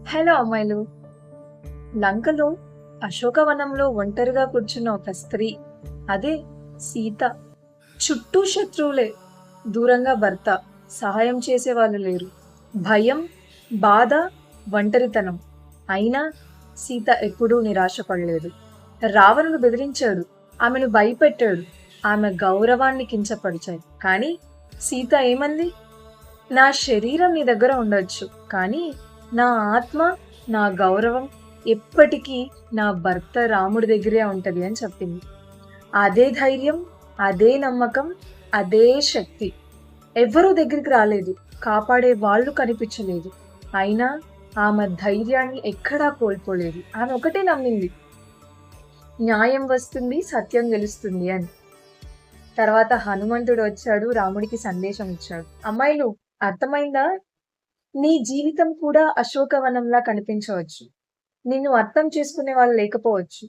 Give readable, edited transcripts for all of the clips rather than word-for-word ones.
Hello అమ్మాయిలు. లంకలో అశోకవనంలో ఒంటరిగా కూర్చున్న ఒక స్త్రీ, అదే సీత. చుట్టూ శత్రువులే, దూరంగా భర్త, సహాయం చేసేవాళ్ళు లేరు. భయం, బాధ, ఒంటరితనం. అయినా సీత ఎప్పుడూ నిరాశపడలేదు. రావణుడు బెదిరించాడు, ఆమెను భయపెట్టాడు, ఆమె గౌరవాన్ని కించపరిచాడు. కానీ సీత ఏమంది? నా శరీరం నీ దగ్గర ఉండొచ్చు, కానీ నా ఆత్మ, నా గౌరవం ఎప్పటికీ నా భర్త రాముడి దగ్గరే ఉంటది అని చెప్పింది. అదే ధైర్యం, అదే నమ్మకం, అదే శక్తి. ఎవ్వరూ దగ్గరికి రాలేదు, కాపాడే వాళ్ళు కనిపించలేదు. అయినా ఆమె ధైర్యాన్ని ఎక్కడా కోల్పోలేదు. ఆమె ఒకటే నమ్మింది, న్యాయం వస్తుంది, సత్యం గెలుస్తుంది అని. తర్వాత హనుమంతుడు వచ్చాడు, రాముడికి సందేశం ఇచ్చాడు. అమ్మాయిలు, అర్థమైందా? నీ జీవితం కూడా అశోకవనంలా కనిపించవచ్చు. నిన్ను అర్థం చేసుకునే వాళ్ళు లేకపోవచ్చు.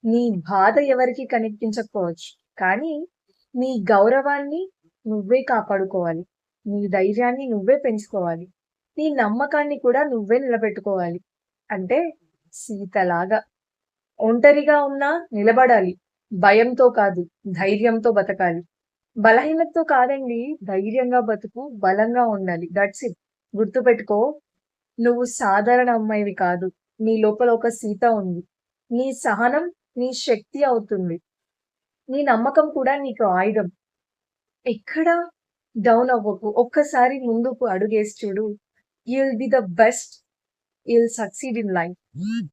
నీ బాధ ఎవరికీ కనిపించకపోవచ్చు. కానీ నీ గౌరవాన్ని నువ్వే కాపాడుకోవాలి. నీ ధైర్యాన్ని నువ్వే పెంచుకోవాలి. నీ నమ్మకాన్ని కూడా నువ్వే నిలబెట్టుకోవాలి. అంటే సీతలాగా. ఒంటరిగా ఉన్నా నిలబడాలి. భయంతో కాదు, ధైర్యంతో బతకాలి. బలహీనతతో కాదండి, ధైర్యంగా బతుకు, బలంగా ఉండాలి. That's it. గుర్తుపెట్టుకో, నువ్వు సాధారణ అమ్మాయివి కాదు. నీ లోపల ఒక సీత ఉంది. నీ సహనం నీ శక్తి అవుతుంది. నీ నమ్మకం కూడా నీకు ఆయుధం. ఎక్కడ డౌన్ అవ్వకు. ఒక్కసారి ముందుకు అడుగేసి చూడు. You will be the best. You will succeed in life.